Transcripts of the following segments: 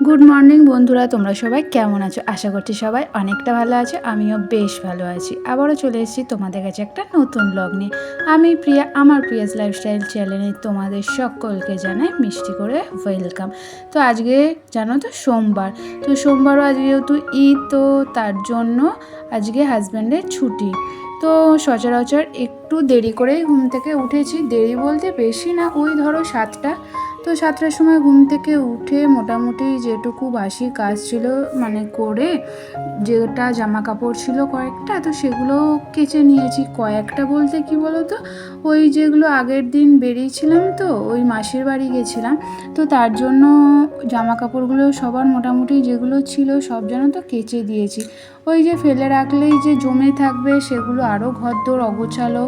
Good morning বন্ধুরা, তোমরা সবাই কেমন আছো? আশা করছি সবাই অনেকটা ভালো আছো। আমিও বেশ ভালো আছি। আবারও চলে এসেছি তোমাদের কাছে একটা নতুন ব্লগ নিয়ে। আমি প্রিয়া, আমার প্রিয়াস লাইফস্টাইল চ্যানেলে তোমাদের সকলকে জানাই মিষ্টি করে ওয়েলকাম। তো আজকে জানো তো সোমবার, তো সোমবারও আজকে যেহেতু ঈদ, তো তার জন্য আজকে হাজব্যান্ডের ছুটি। তো সচরাচর একটু দেরি করেই ঘুম থেকে উঠেছি। দেরি বলতে বেশি না, ওই ধরো 7টা। তো 7টার সময় ঘুম থেকে উঠে মোটামুটি যেটুকু বাসি কাজ ছিল করে, যেটা জামা কাপড় ছিল কয়েকটা, তো সেগুলো কেচে নিয়েছি। কয়েকটা বলতে কি বলো তো, ওই যেগুলো আগের দিন বেরিয়েছিলাম, তো ওই মাসির বাড়ি গেছিলাম, তো তার জন্য জামা কাপড়গুলো সবার মোটামুটি যেগুলো ছিল সব যেন তো কেচে দিয়েছি। ওই যে ফেলে রাখলেই যে জমে থাকবে, সেগুলো আরও ঘরদোর অগোছালো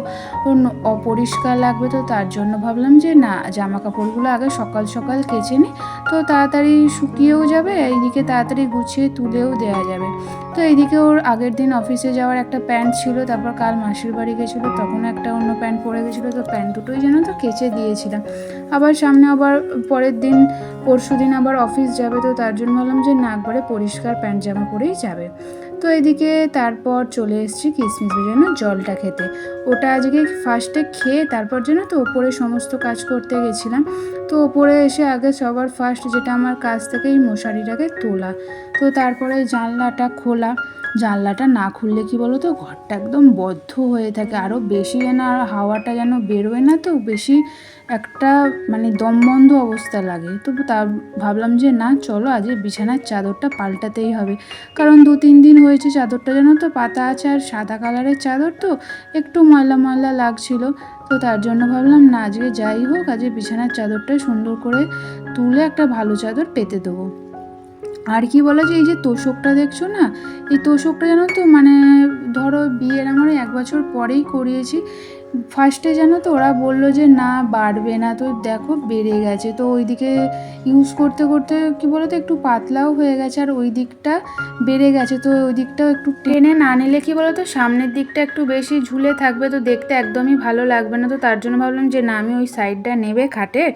অপরিষ্কার লাগবে। তো তার জন্য ভাবলাম যে না, জামা কাপড়গুলো আগে সকাল সকাল কেচে নিই, তো তাড়াতাড়ি শুকিয়েও যাবে, এইদিকে তাড়াতাড়ি গুছিয়ে তুলেও দেওয়া যাবে। তো এইদিকে ওর আগের দিন অফিসে যাওয়ার একটা প্যান্ট ছিল, তারপর কাল মাসির বাড়ি গেছিলো, তখন একটা অন্য প্যান্ট পরে গেছিলো, তো প্যান্ট দুটোই যেন তো কেচে দিয়েছিলাম। আবার সামনে আবার পরের দিন পরশু দিন আবার অফিস যাবে, তো তার জন্য ভাবলাম যে না, একবারে পরিষ্কার প্যান্ট জামা পরেই যাবে। তো এদিকে তারপর চলে এসেছি কিশমিশ ভেজানো জলটা খেতে। ওটা আজকে ফার্স্টে খেয়ে তারপর যেন তো ওপরে সমস্ত কাজ করতে গেছিলাম। তো ওপরে এসে আগে সবার ফার্স্ট যেটা আমার কাজ থেকে এই মশারিটাকে তোলা, তো তারপরে জানলাটা খোলা। জানলাটা না খুললে কি বলো তো, ঘরটা একদম বদ্ধ হয়ে থাকে, আরও বেশি যেন আর হাওয়াটা যেন বেরোয় না, তো বেশি একটা দমবন্ধ অবস্থা লাগে। তো তার ভাবলাম যে না, চলো আজকে বিছানার চাদরটা পাল্টাতেই হবে, কারণ 2-3 দিন হয়েছে চাদরটা যেন তো পাতা আছে, আর সাদা কালারের চাদর তো একটু ময়লা ময়লা লাগছিল। তো তার জন্য ভাবলাম না, আজকে যাই হোক, আজকে বিছানার চাদরটা সুন্দর করে তুলে একটা ভালো চাদর পেতে দেবো। আর কি বলো, যে এই যে তোষকটা দেখছো না, এই তোষকটা জানো তো ধরো বিয়ের আমার 1 বছর পরেই করিয়েছি। ফার্স্টে জানো তো ওরা বললো যে না, বাড়বে না, তো দেখো বেড়ে গেছে। তো ওই দিকে ইউজ করতে করতে কি বলো তো, একটু পাতলাও হয়ে গেছে, আর ওই দিকটা বেড়ে গেছে। তো ওই দিকটাও একটু টেনে না নিলে কি বলো তো, সামনের দিকটা একটু বেশি ঝুলে থাকবে, তো দেখতে একদমই ভালো লাগবে না। তো তার জন্য ভাবলাম যে না, আমি ওই সাইডটা নেবে খাটের,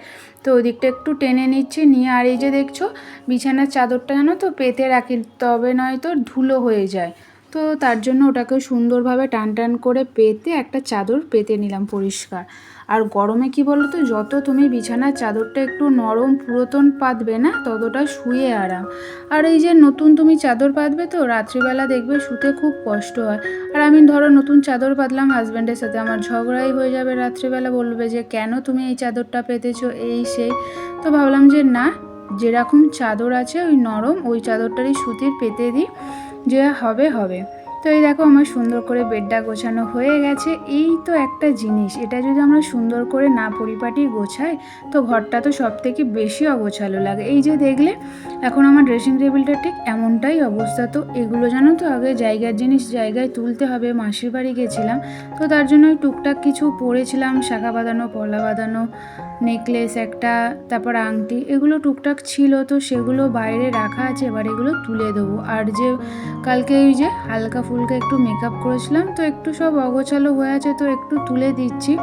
তো ওই দিকটা একটু টেনে নিচ্ছি নিয়ে। আর এই যে দেখছো বিছানার চাদরটা জানো তো পেতে রাখি, তবে নয়তো ধুলো হয়ে যায়। তো তার জন্য ওটাকে সুন্দরভাবে টান টান করে পেতে একটা চাদর পেতে নিলাম পরিষ্কার। আর গরমে কি বলো তো, যত তুমি বিছানার চাদরটা একটু নরম পুরাতন পাতবে না, ততটা শুয়ে আরাম। আর এই যে নতুন তুমি চাদর পাতবে, তো রাত্রিবেলা দেখবে শুতে খুব কষ্ট হয়। আর আমি ধরো নতুন চাদর পাতলাম, হাজব্যান্ডের সাথে আমার ঝগড়াই হয়ে যাবে, রাত্রিবেলা বলবে যে কেন তুমি এই চাদরটা পেতেছো, এই সেই। তো ভাবলাম যে না, যেরকম চাদর আছে ওই নরম ওই চাদরটারই সুতির পেতে দিই, যে হবে হবে। তো এই দেখো আমার সুন্দর করে বেডটা গোছানো হয়ে গেছে। এই তো একটা জিনিস, এটা যদি আমরা সুন্দর করে না পরিপাটি গোছাই, তো ঘরটা তো সব থেকে বেশি অগোছালো লাগে। এই যে দেখলে এখন আমার ড্রেসিং টেবিলটা ঠিক এমনটাই অবস্থা। তো এগুলো জানো তো আগে জায়গার জিনিস জায়গায় তুলতে হবে। মাসির বাড়ি গেছিলাম, তো তার জন্য টুকটাক কিছু পরেছিলাম, শাখা বাঁধানো, পলা বাঁধানো, নেকলেস একটা, তারপর আংটি, এগুলো টুকটাক ছিল, তো সেগুলো বাইরে রাখা আছে, এবার এগুলো তুলে দেবো। আর যে কালকে এই যে হালকা ফুলকা একটু মেকআপ করেছিলাম, তো একটু সব অগোছালো হয়ে আছে, তো একটু তুলে দিচ্ছি।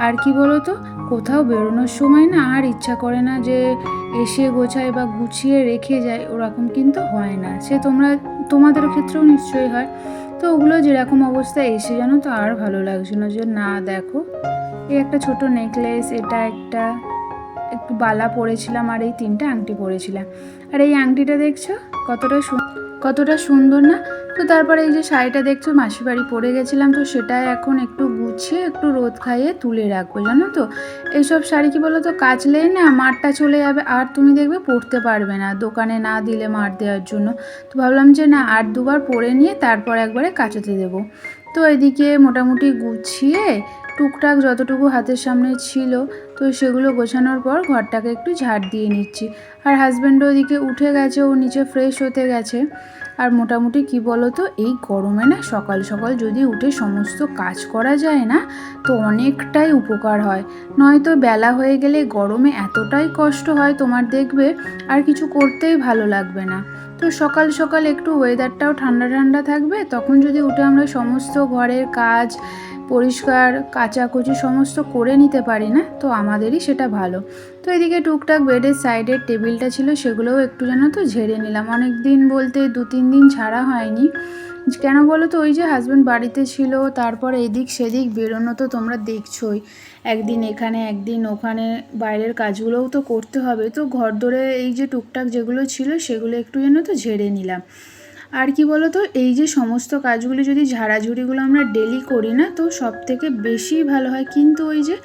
আর কি বলো তো, কোথাও বেরোনোর সময় না আর ইচ্ছা করে না যে এসে গোছায় বা গুছিয়ে রেখে যায়, ওরকম কিন্তু হয় না। সে তোমাদের ক্ষেত্রেও নিশ্চয়ই হয়। তো ওগুলো যেরকম অবস্থায় এসে জানো তো আর ভালো লাগছে না, যে না দেখো এই একটা ছোট নেকলেস, এটা একটা একটু বালা পরেছিলাম, আর এই 3টে আংটি পরেছিলাম। আর এই আংটিটা দেখছো কতটা সুন্দর না? তো তারপরে এই যে শাড়িটা দেখছো মাসির বাড়ি পরে গেছিলাম, তো সেটা এখন একটু গুছিয়ে একটু রোদ খাইয়ে তুলে রাখবো। জানো তো এইসব শাড়ি কি বলো তো, কাচলেই না মারটা চলে যাবে, আর তুমি দেখবে পরতে পারবে না, দোকানে না দিলে মার দেওয়ার জন্য। তো ভাবলাম যে না, আর 2বার পরে নিয়ে তারপর একবারে কাচাতে দেবো। তো এদিকে মোটামুটি গুছিয়ে টুকটাক যতটুকু হাতের সামনে ছিল, তো সেগুলো গোছানোর পর ঘরটাকে একটু ঝাড় দিয়ে নিচ্ছি। আর হাজব্যান্ডও ওদিকে উঠে গেছে, ও নিচে ফ্রেশ হতে গেছে। আর মোটামুটি কি বলো তো, এই গরমে না সকাল সকাল যদি উঠে সমস্ত কাজ করা যায় না, তো অনেকটাই উপকার হয়। নয়তো বেলা হয়ে গেলে গরমে এতটাই কষ্ট হয় তোমার, দেখবে আর কিছু করতেই ভালো লাগবে না। তো সকাল সকাল একটু ওয়েদারটাও ঠান্ডা ঠান্ডা থাকবে, তখন যদি উঠে আমরা সমস্ত ঘরের কাজ পরিষ্কার কাচাকুচি সমস্ত করে নিতে পারি না, তো আমাদেরই সেটা ভালো। তো এদিকে টুকটাক বেডের সাইডের টেবিলটা ছিল সেগুলোও একটু যেন তো ঝেড়ে নিলাম। অনেক দিন বলতে 2-3 দিন ছাড়া হয়নি। কেন বলো তো, ওই যে হাজব্যান্ড বাড়িতে ছিল, তারপর এদিক সেদিক বেরোনো তো তোমরা দেখছোই, একদিন এখানে একদিন ওখানে, বাইরের কাজগুলোও তো করতে হবে। তো ঘর ধরে এই যে টুকটাক যেগুলো ছিল সেগুলো একটু যেন তো ঝেড়ে নিলাম। আর কি বলো তো, এই যে সমস্ত কাজগুলি যদি ঝাড়াঝুড়িগুলো আমরা ডেলি করি না তো সব থেকে বেশি ভালো হয়। কিন্তু ওই যে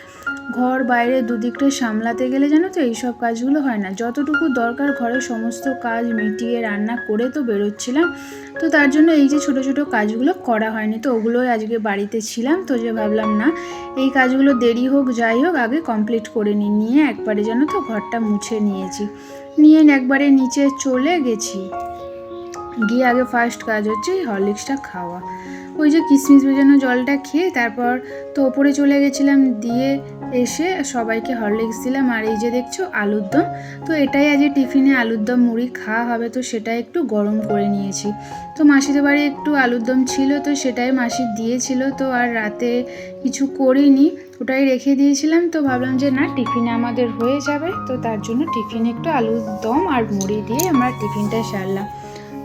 ঘর বাইরে দুদিকটা সামলাতে গেলে জানো তো এইসব কাজগুলো হয় না। যতটুকু দরকার ঘরের সমস্ত কাজ মিটিয়ে রান্না করে তো বেরোচ্ছিলাম, তো তার জন্য এই যে ছোট ছোট কাজগুলো করা হয়নি। তো ওগুলোই আজকে বাড়িতে ছিলাম, তো যে ভাবলাম না এই কাজগুলো দেরি হোক যাই হোক আগে কমপ্লিট করে নিয়ে একবারে যেন তো ঘরটা মুছে নিয়েছি। নিয়ে একবারে নিচে চলে গেছি, গিয়ে আগে ফার্স্ট কাজ হচ্ছে হরলিক্সটা খাওয়া। ওই যে কিশমিশ ভেজানো জলটা খেয়ে তারপর তো ওপরে চলে গেছিলাম, দিয়ে এসে সবাইকে হরলিক্স দিলাম। আর এই যে দেখছো আলুর দম, তো এটাই আজকে টিফিনে আলুর দম মুড়ি খাওয়া হবে, তো সেটাই একটু গরম করে নিয়েছি। তো মাসিদের বাড়ি একটু আলুর দম ছিল, তো সেটাই মাসি দিয়েছিল। তো আর রাতে কিছু করিনি, ওটাই রেখে দিয়েছিলাম। তো ভাবলাম যে না টিফিনে আমাদের হয়ে যাবে, তো তার জন্য টিফিনে একটু আলুর দম আর মুড়ি দিয়ে আমরা টিফিনটা সারলাম।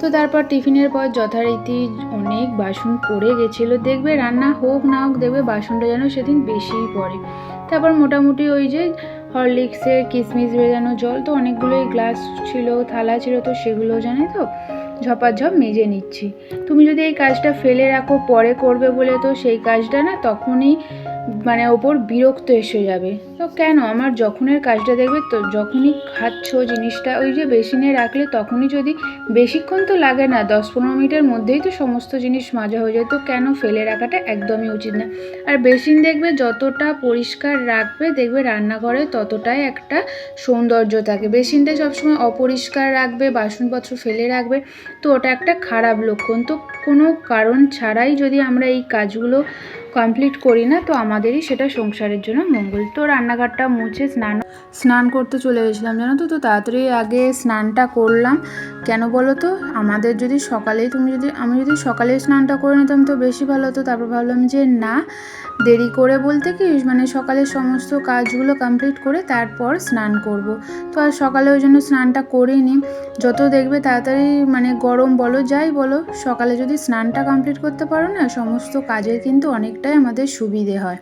তো তারপর টিফিনের পর যথারীতি অনেক বাসন পড়ে গেছিলো, দেখবে রান্না হোক না হোক দেখবে বাসনটা যেন সেদিন বেশিই পড়ে। তারপর মোটামুটি ওই যে হরলিক্সের কিশমিশ ভেজানো জল, তো অনেকগুলোই গ্লাস ছিল থালা ছিল, তো সেগুলো জানে তো ঝপাঝপ মেজে নিচ্ছি। তুমি যদি এই কাজটা ফেলে রাখো পরে করবে বলে, তো সেই কাজটা না তখনই মানে ওপর বিরক্ত এসে যাবে। তো কেন আমার যখনের কাজটা দেখবে, তো যখনই খাচ্ছ জিনিসটা ওই যে বেসিনে রাখলে তখনই যদি বেশিক্ষণ তো লাগে না, 10-15 মিনিটের মধ্যেই তো সমস্ত জিনিস মাজা হয়ে যায়, তো কেন ফেলে রাখাটা একদমই উচিত না। আর বেসিন দেখবে যতটা পরিষ্কার রাখবে দেখবে রান্নাঘরে ততটাই একটা সৌন্দর্য থাকে। বেসিনটা সবসময় অপরিষ্কার রাখবে, বাসনপত্র ফেলে রাখবে, তো ওটা একটা খারাপ লক্ষণ। তো কোনো কারণ ছাড়াই যদি আমরা এই কাজগুলো কমপ্লিট করি না, তো আমাদেরই সেটা সংসারের জন্য মঙ্গল। তো রান্নাঘরটা মুছে স্নান করতে চলে গেছিলাম জানো তো। তো তাড়াতাড়ি আগে স্নানটা করলাম। কেন বলো তো, আমাদের যদি সকালেই আমি যদি সকালেই স্নানটা করে নিতাম তো বেশি ভালো হতো। তারপর ভাবলাম যে না, দেরি করে বলতে কি মানে সকালের সমস্ত কাজগুলো কমপ্লিট করে তারপর স্নান করব। তো আর সকালে ওই জন্য স্নানটা করিনি। যত দেখবে তাড়াতাড়ি মানে গরম বলো যাই বলো, সকালে যদি স্নানটা কমপ্লিট করতে পারো না সমস্ত কাজের কিন্তু অনেকটাই আমাদের সুবিধে হয়।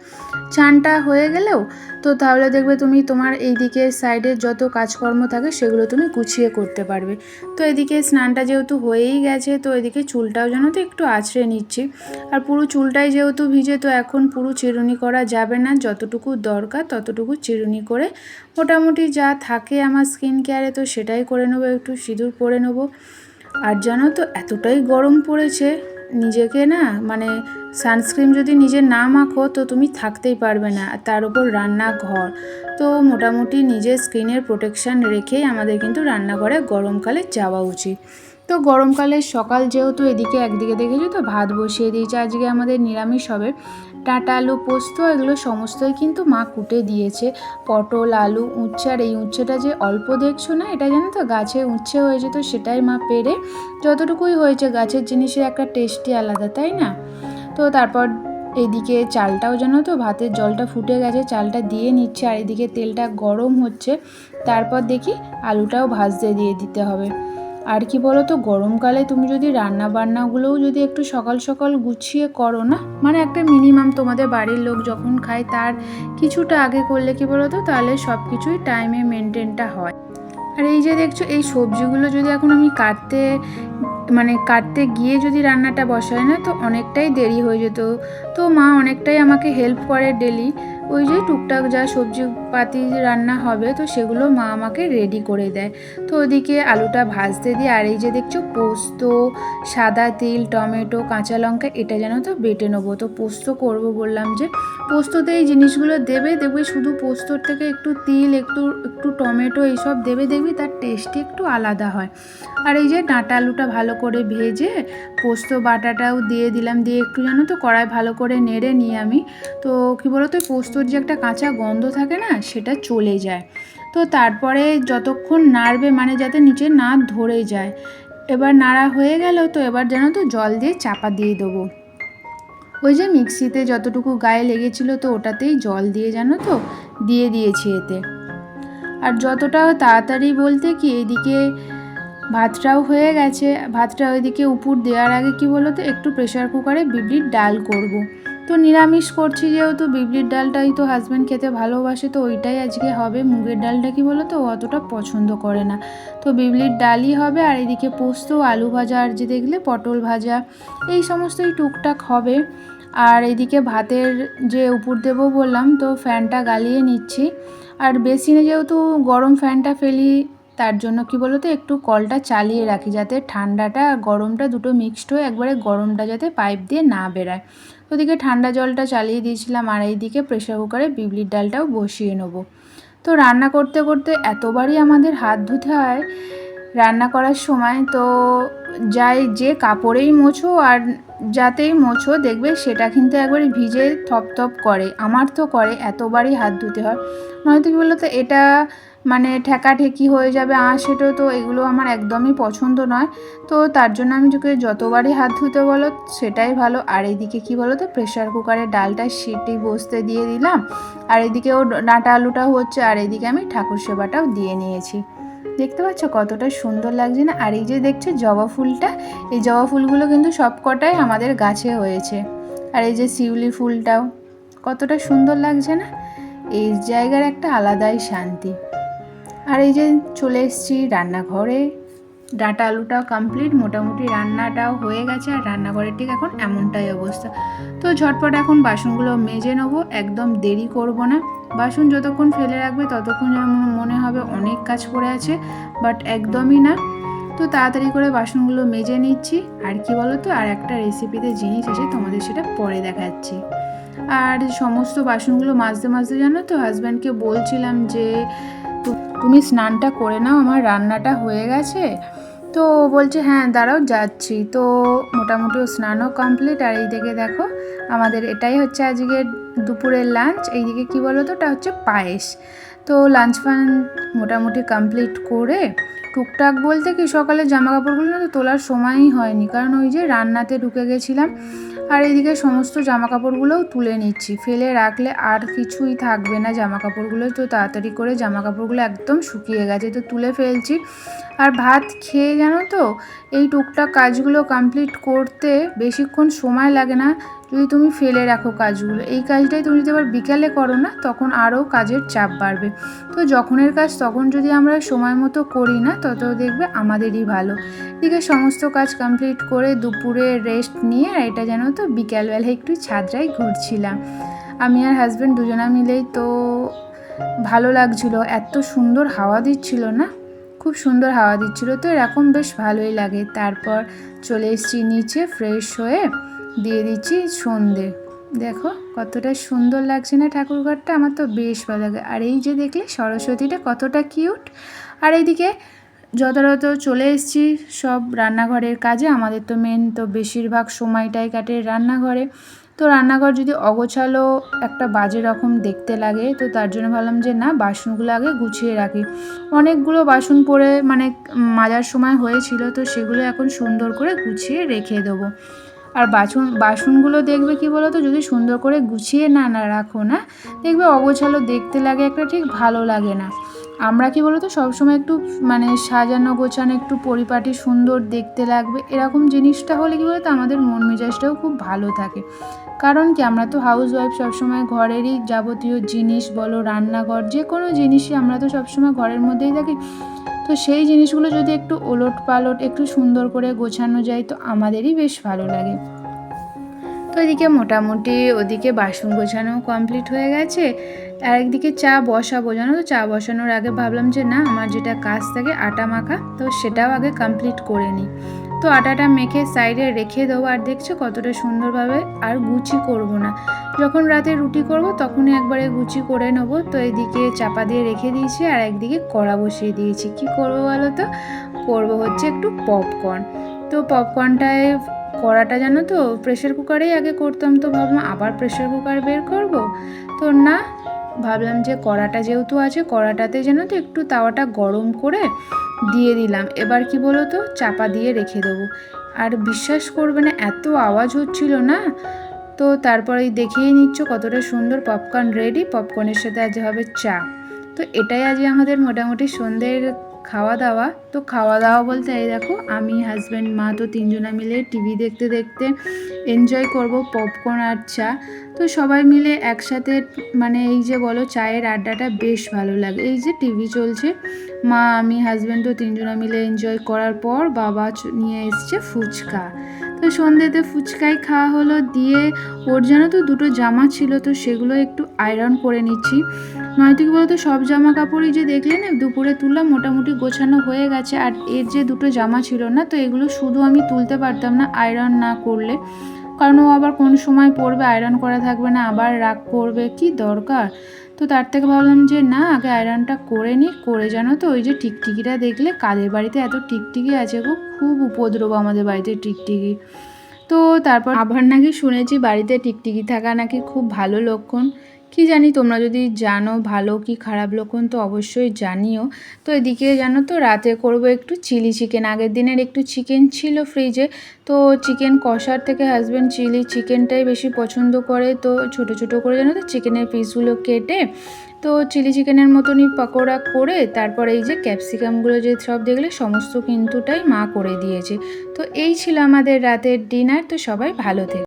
চানটা হয়ে গেলেও তো তাহলে দেখবে তুমি তোমার এই দিকের সাইডের যত কাজকর্ম থাকে সেগুলো তুমি গুছিয়ে করতে পারবে। তো এদিকে স্নানটা যেহেতু হয়েই গেছে, তো এদিকে চুলটাও যেন তো একটু আঁচড়ে নিচ্ছি। আর পুরো চুলটাই যেহেতু ভিজে, তো এখন পুরো চিরুনি করা যাবে না, যতটুকু দরকার ততটুকু চিরুনি করে মোটামুটি যা থাকে আমার স্কিন কেয়ারে তো সেটাই করে নেবো, একটু সিঁদুর পরে নেবো। আর জানো তো এতটাই গরম পড়েছে, নিজেকে না মানে সানস্ক্রিন যদি নিজে না মাখো তো তুমি থাকতেই পারবে না। তার উপর রান্নাঘর, তো মোটামুটি নিজের স্কিনের প্রোটেকশান রেখেই আমাদের কিন্তু রান্নাঘরে গরমকালে যাওয়া উচিত। তো গরমকালে সকাল যেহেতু এদিকে একদিকে দেখেছি তো ভাত বসিয়ে দিয়েছে, আজকে আমাদের নিরামিষ হবে। ডাঁটা আলু পোস্ত এগুলো সমস্তই কিন্তু মা কুটে দিয়েছে, পটল আলু উচ্ছে। আর এই উচ্ছেটা যে অল্প দেখছো না, এটা জানো তো গাছে উচ্ছে হয়েছে, তো সেটাই মা পেরে যতটুকুই হয়েছে, গাছের জিনিসের একটা টেস্টই আলাদা তাই না। তো তারপর এদিকে চালটাও জানো তো ভাতের জলটা ফুটে গেছে, চালটা দিয়ে নিচ্ছে, আর এদিকে তেলটা গরম হচ্ছে। তারপর দেখি আলুটাও ভাজতে দিয়ে দিতে হবে। আর কি বলো তো, গরমকালে তুমি যদি রান্না বান্নাগুলোও যদি একটু সকাল সকাল গুছিয়ে করো না, মানে একটা মিনিমাম তোমাদের বাড়ির লোক যখন খায় তার কিছুটা আগে করলে কি বলো তো, তাহলে সব কিছুই টাইমে মেনটেনটা হয়। আর এই যে দেখছো এই সবজিগুলো যদি এখন আমি কাটতে গিয়ে যদি রান্নাটা বসাই না, তো অনেকটাই দেরি হয়ে যেত। তো মা অনেকটাই আমাকে হেল্প করে ডেলি, ওই যে টুকটাক যা সবজি পাতি রান্না হবে তো সেগুলো মা আমাকে রেডি করে দেয়। তো ওদিকে আলুটা ভাজতে দিই। আর এই যে দেখছো পোস্ত, সাদা তিল, টমেটো, কাঁচা লঙ্কা এটা যেন তো বেটে নেবো। তো পোস্ত করব বললাম যে পোস্ততে এই জিনিসগুলো দেখবে শুধু পোস্তর থেকে একটু তিল একটু একটু টমেটো এইসব দেখবি তার টেস্টই একটু আলাদা হয়। আর এই যে ডাঁটা আলুটা ভালো করে ভেজে পোস্ত বাটাটাও দিয়ে দিলাম, দিয়ে একটু জানো তো কড়াই ভালো করে নেড়ে নিই আমি। তো কী বলো তো, পোস্তর যে একটা কাঁচা গন্ধ থাকে না সেটা চলে যায়। তো তারপরে যতক্ষণ নাড়বে মানে যাতে নিচে না ধরে যায়, এবার নাড়া হয়ে গেল, তো এবার জানো তো জল দিয়ে চাপা দিয়ে দেবো। ওই যে মিক্সিতে যতটুকু গায়ে লেগেছিলো তো ওটাতেই জল দিয়ে জানো তো দিয়ে দিয়েছি এতে। আর যতটা তাড়াতাড়ি বলতে কি এদিকে ভাতটাও হয়ে গেছে, ভাতটা ওইদিকে উপর দেওয়ার আগে কি বলো তো একটু প্রেশার কুকারে বিউলির ডাল করব। তো নিরামিষ করছি যেহেতু বিউলির ডালটাই তো হাজব্যান্ড খেতে ভালোবাসে, তো ওইটাই আজকে হবে। মুগের ডালটা কি বলো তো অতটা পছন্দ করে না, তো বিউলির ডালই হবে। আর এদিকে পোস্ত, আলু ভাজা, আর যে দেখলে পটল ভাজা, এই সমস্তই টুকটাক হবে। আর এদিকে ভাতের যে উপর দেবো বললাম, তো ফ্যানটা গালিয়ে নিচ্ছি। আর বেসিনে যেহেতু গরম ফ্যানটা ফেলি, তার জন্য কি বলো তো একটু কলটা চালিয়ে রাখি, যাতে ঠান্ডাটা আর গরমটা দুটো মিক্সড হয়ে একবারে গরমটা যাতে পাইপ দিয়ে না বেরায়। ওদিকে ঠান্ডা জলটা চালিয়ে দিয়েছিলাম, আর এইদিকে প্রেশার কুকারে বিউলির ডালটাও বসিয়ে নেবো। তো রান্না করতে করতে এতবারই আমাদের হাত ধুতে হয় রান্না করার সময়, তো যাই যে কাপড়েই মোছো আর যাতেই মোছো দেখবে সেটা কিন্তু একবারে ভিজে থপথপ করে, আমার তো করে, এতবারই হাত ধুতে হয়। নয়তো কী বলো তো এটা মানে ঠেকাঠেকি হয়ে যাবে সেটা, তো এগুলো আমার একদমই পছন্দ নয়। তো তার জন্য আমি তোকে যতবারই হাত ধুতে বলো সেটাই ভালো। আর এইদিকে কী বলো তো প্রেশার কুকারে ডালটা সিটি বসতে দিয়ে দিলাম, আর এদিকেও ডাঁটা আলুটাও হচ্ছে, আর এদিকে আমি ঠাকুর সেবাটাও দিয়ে নিয়েছি। দেখতে পাচ্ছ কতটা সুন্দর লাগছে না? আর এই যে দেখছো জবা ফুলটা, এই জবা ফুলগুলো কিন্তু সব কটাই আমাদের গাছে হয়েছে। আর এই যে শিউলি ফুলটাও কতটা সুন্দর লাগছে না? এই জায়গার একটা আলাদাই শান্তি। আর এই যে চলে এসেছি রান্নাঘরে, ডাঁটা আলুটাও কমপ্লিট, মোটামুটি রান্নাটাও হয়ে গেছে। আর রান্নাঘরের ঠিক এখন এমনটাই অবস্থা। তো ঝটপট এখন বাসনগুলো মেজে নেবো, একদম দেরি করব না। বাসন যতক্ষণ ফেলে রাখবে ততক্ষণ যেন মনে হবে অনেক কাজ পড়ে আছে, বাট একদমই না। তো তাড়াতাড়ি করে বাসনগুলো মেজে নিচ্ছি। আর কি বলো তো আর একটা রেসিপিতে জিনিস আছে, তোমাদের সেটা পরে দেখাচ্ছি। আর সমস্ত বাসনগুলো মাজতে মাজতে জানো তো হাজব্যান্ডকে বলছিলাম যে তুমি স্নানটা করে নাও, আমার রান্নাটা হয়ে গেছে। তো বলছে হ্যাঁ দাঁড়াও যাচ্ছি। তো মোটামুটি স্নানও কমপ্লিট। আর এই দিকে দেখো আমাদের এটাই হচ্ছে আজকে দুপুরের লাঞ্চ। এইদিকে কী বলো তো ওটা হচ্ছে পায়েস। তো লাঞ্চ ফান মোটামুটি কমপ্লিট করে টুকটাক বলতে কি সকালে জামা কাপড়গুলো না তো তোলার সময়ই হয়নি, কারণ ওই যে রান্নাতে ঢুকে গেছিলাম। আর এইদিকে সমস্ত জামা কাপড়গুলোও তুলে নিচ্ছি, ফেলে রাখলে আর কিছুই থাকবে না জামা কাপড়গুলো। তো তাড়াতাড়ি করে জামা কাপড়গুলো একদম শুকিয়ে গেছে, তো তুলে ফেলছি। আর ভাত খেয়ে জানো তো এই টুকটাক কাজগুলো কমপ্লিট করতে বেশিক্ষণ সময় লাগে না, যদি তুমি ফেলে রাখো কাজগুলো। এই কাজটাই তুমি যদি আবার বিকালে করো না, তখন আরও কাজের চাপ বাড়বে। তো যখনের কাজ তখন যদি আমরা সময় মতো করি না, তত দেখবে আমাদেরই ভালো। এদিকে সমস্ত কাজ কমপ্লিট করে দুপুরে রেস্ট নিয়ে, আর এটা জানো তো বিকালবেলা একটু ছাদটায় ঘুরছিলাম আমি আর হাজব্যান্ড দুজনা মিলেই। তো ভালো লাগছিল, এত সুন্দর হাওয়া দিচ্ছিল না, খুব সুন্দর হাওয়া দিচ্ছিল, তো এরকম বেশ ভালোই লাগে। তারপর চলে এসেছি নিচে ফ্রেশ হয়ে, দিয়ে দিচ্ছি সন্ধে। দেখো কতটা সুন্দর লাগছে না ঠাকুরঘরটা, আমার তো বেশ ভালো লাগে। আর এই যে দেখলে সরস্বতীটা কতটা কিউট। আর এইদিকে যথাযথ চলে এসেছি সব রান্নাঘরের কাজে। আমাদের তো মেন তো বেশিরভাগ সময়টাই কাটে রান্নাঘরে। তো রান্নাঘর যদি অগোছালো একটা বাজে রকম দেখতে লাগে, তো তার জন্য ভাবলাম যে না বাসনগুলো আগে গুছিয়ে রাখি। অনেকগুলো বাসন পড়ে মানে মাজার সময় হয়েছিল, তো সেগুলো এখন সুন্দর করে গুছিয়ে রেখে দেবো। আর বাসনগুলো দেখবে কি বলো তো যদি সুন্দর করে গুছিয়ে না রাখো না, দেখবে অগোছালো দেখতে লাগে, একটা ঠিক ভালো লাগে না। আমরা কি বলো তো সবসময় একটু মানে সাজানো গোছানো, একটু পরিপাটি সুন্দর দেখতে লাগবে, এরকম জিনিসটা হলে কি বলো তো আমাদের মন মেজাজটাও খুব ভালো থাকে। কারণ কি আমরা তো হাউস ওয়াইফ, সবসময় ঘরেরই যাবতীয় জিনিস বলো, রান্নাঘর যে কোনো জিনিসই আমরা তো সবসময় ঘরের মধ্যেই থাকি। তো সেই জিনিসগুলো যদি একটু ওলট পালট একটু সুন্দর করে গোছানো যায়, তো আমাদেরই বেশ ভালো লাগে। তো এদিকে মোটামুটি ওদিকে বাসন গোছানো কমপ্লিট হয়ে গেছে। আর একদিকে চা বসাবো, জানো তো চা বসানোর আগে ভাবলাম যে না আমার যেটা কাজ থাকে আটা মাখা, তো সেটাও আগে কমপ্লিট করে নিই। তো আটাটা মেখে সাইডে রেখে দেবো। আর দেখছো কতটা সুন্দরভাবে, আর গুচি করব না, যখন রাতে রুটি করব তখনই একবারে গুচি করে নেবো। তো এদিকে চাপা দিয়ে রেখে দিয়েছি, আর একদিকে কড়া বসিয়ে দিয়েছি। কি করবো বলো তো, করবো হচ্ছে একটু পপকর্ন। তো পপকর্নটায় কড়াটা জানো তো প্রেশার কুকারেই আগে করতাম, তো ভাবলাম আবার প্রেশার কুকার বের করব, তো না ভাবলাম যে কড়াটা যেহেতু আছে কড়াটাতে যেন তো একটু তাওয়াটা গরম করে দিয়ে দিলাম। এবার কি বলো তো চাপা দিয়ে রেখে দেবো। আর বিশ্বাস করবে না এত আওয়াজ হচ্ছিল না। তো তারপরে দেখেই নিচ্ছ কতটা সুন্দর পপকর্ন রেডি। পপকর্নের সাথে আজ হবে চা। তো এটাই আজ আমাদের মোটামুটি সন্ধ্যের খাওয়া দাওয়া। তো খাওয়া দাওয়া বলতে এই দেখো, আমি হাজব্যান্ড মা তো তিনজনা মিলে টিভি দেখতে দেখতে এনজয় করব পপকর্ন আর চা। তো সবাই মিলে একসাথে মানে এই যে বলো চায়ের আড্ডাটা বেশ ভালো লাগে। এই যে টিভি চলছে, মা আমি হাজব্যান্ড তো তিনজনা মিলে এনজয় করার পর বাবা নিয়ে এসছে ফুচকা। তো সন্ধ্যেতে ফুচকাই খাওয়া হলো। দিয়ে ওর যেন তো দুটো জামা ছিল, তো সেগুলো একটু আয়রন করে নিচ্ছি। নয়তো কি বলতো, সব জামা কাপড়ই যে দেখলে না দুপুরে তুললাম, মোটামুটি গোছানো হয়ে গেছে। আর এর যে দুটো জামা ছিল না, তো এগুলো শুধু আমি তুলতে পারতাম না আয়রন না করলে, কারণ ও আবার কোন সময় পরবে, আয়রন করা থাকবে না, আবার রাগ করবে, কি দরকার। তো তার থেকে ভাবলাম যে না, আগে আয়রনটা করে নিই। করে জানো তো ওই যে টিকটিকিটা দেখলে, কাদের বাড়িতে এত টিকটিকি আছে গো, খুব উপদ্রব আমাদের বাড়িতে টিকটিকি। তো তারপর আবার নাকি শুনেছি বাড়িতে টিকটিকি থাকা নাকি খুব ভালো লক্ষণ। কি জানি, তোমরা যদি জানো ভালো কি খারাপ লক্ষণ তো অবশ্যই জানিও। তো এদিকে জানো তো রাতে করব একটু চিলি চিকেন। আগের দিনের একটু চিকেন ছিল ফ্রিজে, তো চিকেন কষার থেকে হাজব্যান্ড চিলি চিকেনটাই বেশি পছন্দ করে। তো ছোট ছোট করে জানো তো চিকেনের পিসগুলো কেটে, তো চিলি চিকেনের মতনই পকোড়া করে, তারপর এই যে ক্যাপসিকামগুলো যে সব দেখলে সমস্ত কিন্তুটাই মা করে দিয়েছে। তো এই ছিল আমাদের রাতের ডিনার। তো সবাই ভালো থেকো।